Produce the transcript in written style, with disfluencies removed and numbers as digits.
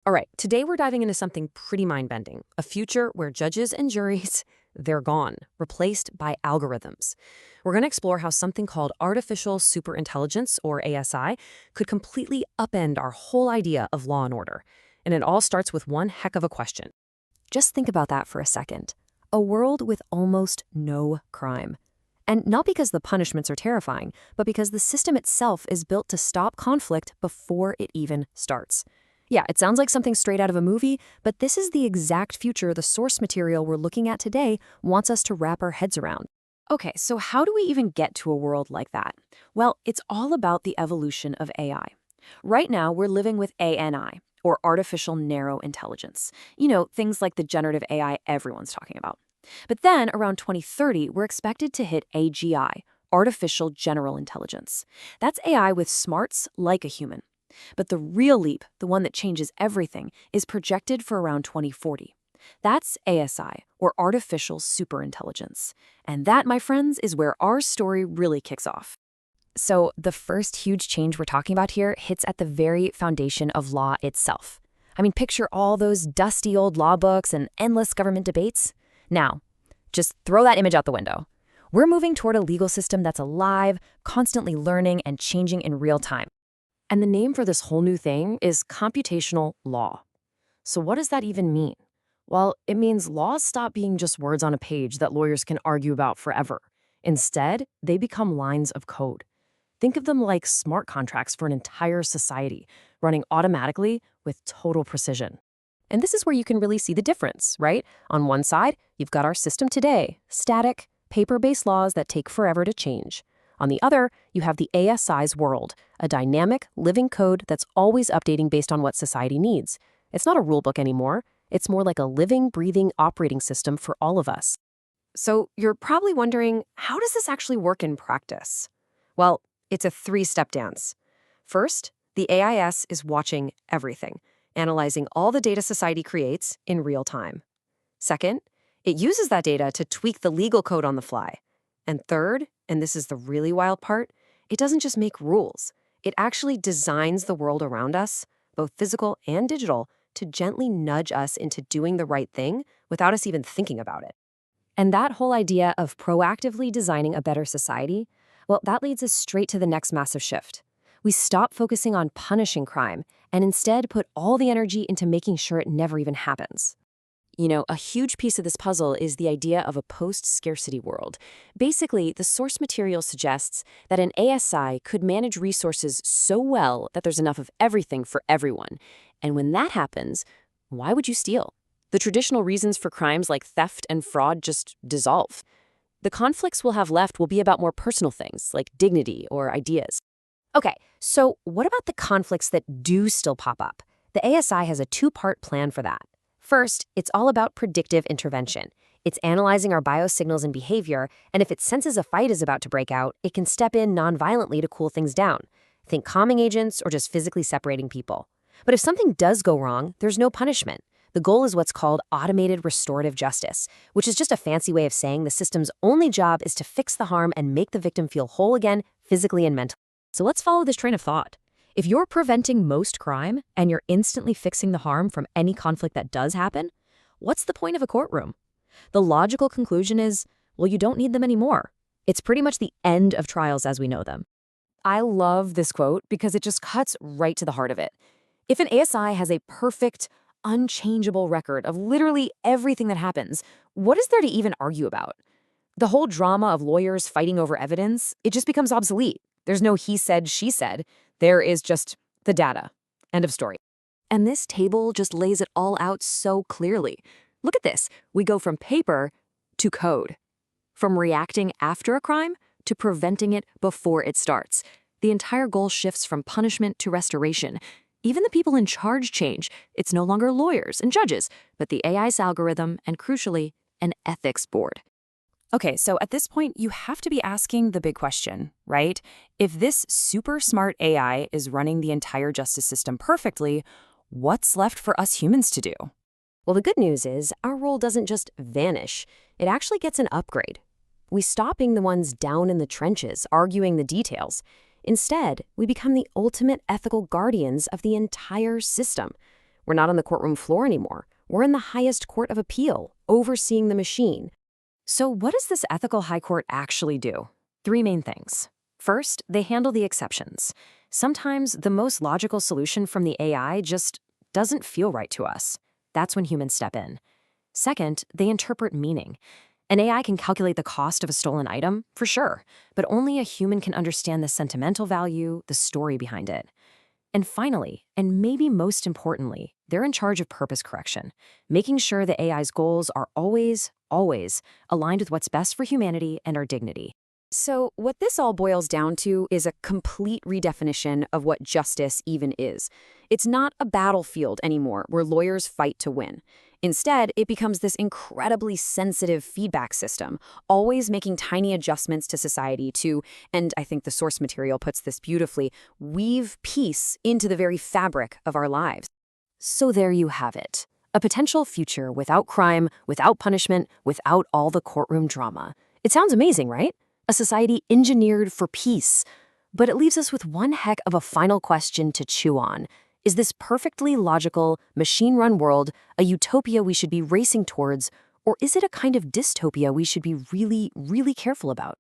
All right, today we're diving into something pretty mind-bending, a future where judges and juries, they're gone, replaced by algorithms. We're going to explore how something called artificial superintelligence, or ASI, could completely upend our whole idea of law and order. And it all starts with one heck of a question. Just think about that for a second. A world with almost no crime. And not because the punishments are terrifying, but because the system itself is built to stop conflict before it even starts. Yeah, it sounds like something straight out of a movie, but this is the exact future the source material we're looking at today wants us to wrap our heads around. Okay, so how do we even get to a world like that? Well, it's all about the evolution of AI. Right now, we're living with ANI, or artificial narrow intelligence. You know, things like the generative AI everyone's talking about. But then, around 2030, we're expected to hit AGI, artificial general intelligence. That's AI with smarts like a human. But the real leap, the one that changes everything, is projected for around 2040. That's ASI, or artificial superintelligence. And that, my friends, is where our story really kicks off. So the first huge change we're talking about here hits at the very foundation of law itself. I mean, picture all those dusty old law books and endless government debates. Now, just throw that image out the window. We're moving toward a legal system that's alive, constantly learning and changing in real time. And the name for this whole new thing is computational law. So what does that even mean? Well, it means laws stop being just words on a page that lawyers can argue about forever. Instead, they become lines of code. Think of them like smart contracts for an entire society, running automatically with total precision. And this is where you can really see the difference, right? On one side, you've got our system today, static, paper-based laws that take forever to change. On the other, you have the ASI's world, a dynamic, living code that's always updating based on what society needs. It's not a rulebook anymore. It's more like a living, breathing operating system for all of us. So you're probably wondering, how does this actually work in practice? Well, it's a three-step dance. First, the AIS is watching everything, analyzing all the data society creates in real time. Second, it uses that data to tweak the legal code on the fly. And third, and this is the really wild part, it doesn't just make rules. It actually designs the world around us, both physical and digital, to gently nudge us into doing the right thing without us even thinking about it. And that whole idea of proactively designing a better society, well, that leads us straight to the next massive shift. We stop focusing on punishing crime and instead put all the energy into making sure it never even happens. You know, a huge piece of this puzzle is the idea of a post-scarcity world. Basically, the source material suggests that an ASI could manage resources so well that there's enough of everything for everyone. And when that happens, why would you steal? The traditional reasons for crimes like theft and fraud just dissolve. The conflicts we'll have left will be about more personal things, like dignity or ideas. Okay, so what about the conflicts that do still pop up? The ASI has a two-part plan for that. First, it's all about predictive intervention. It's analyzing our biosignals and behavior, and if it senses a fight is about to break out, it can step in non-violently to cool things down. Think calming agents or just physically separating people. But if something does go wrong, there's no punishment. The goal is what's called automated restorative justice, which is just a fancy way of saying the system's only job is to fix the harm and make the victim feel whole again, physically and mentally. So let's follow this train of thought. If you're preventing most crime and you're instantly fixing the harm from any conflict that does happen, what's the point of a courtroom? The logical conclusion is, well, you don't need them anymore. It's pretty much the end of trials as we know them. I love this quote because it just cuts right to the heart of it. If an ASI has a perfect, unchangeable record of literally everything that happens, what is there to even argue about? The whole drama of lawyers fighting over evidence, it just becomes obsolete. There's no he said, she said. There is just the data. End of story. And this table just lays it all out so clearly. Look at this. We go from paper to code. From reacting after a crime to preventing it before it starts. The entire goal shifts from punishment to restoration. Even the people in charge change. It's no longer lawyers and judges, but the AI's algorithm and, crucially, an ethics board. Okay, so at this point, you have to be asking the big question, right? If this super smart AI is running the entire justice system perfectly, what's left for us humans to do? Well, the good news is our role doesn't just vanish. It actually gets an upgrade. We stop being the ones down in the trenches, arguing the details. Instead, we become the ultimate ethical guardians of the entire system. We're not on the courtroom floor anymore. We're in the highest court of appeal, overseeing the machine. So what does this ethical high court actually do? Three main things. First, they handle the exceptions. Sometimes the most logical solution from the AI just doesn't feel right to us. That's when humans step in. Second, they interpret meaning. An AI can calculate the cost of a stolen item, for sure, but only a human can understand the sentimental value, the story behind it. And finally, and maybe most importantly, they're in charge of purpose correction, making sure the AI's goals are always aligned with what's best for humanity and our dignity. So what this all boils down to is a complete redefinition of what justice even is. It's not a battlefield anymore where lawyers fight to win. Instead, it becomes this incredibly sensitive feedback system, always making tiny adjustments to society to, and I think the source material puts this beautifully, weave peace into the very fabric of our lives. So there you have it. A potential future without crime, without punishment, without all the courtroom drama. It sounds amazing, right? A society engineered for peace. But it leaves us with one heck of a final question to chew on. Is this perfectly logical, machine-run world a utopia we should be racing towards, or is it a kind of dystopia we should be really careful about?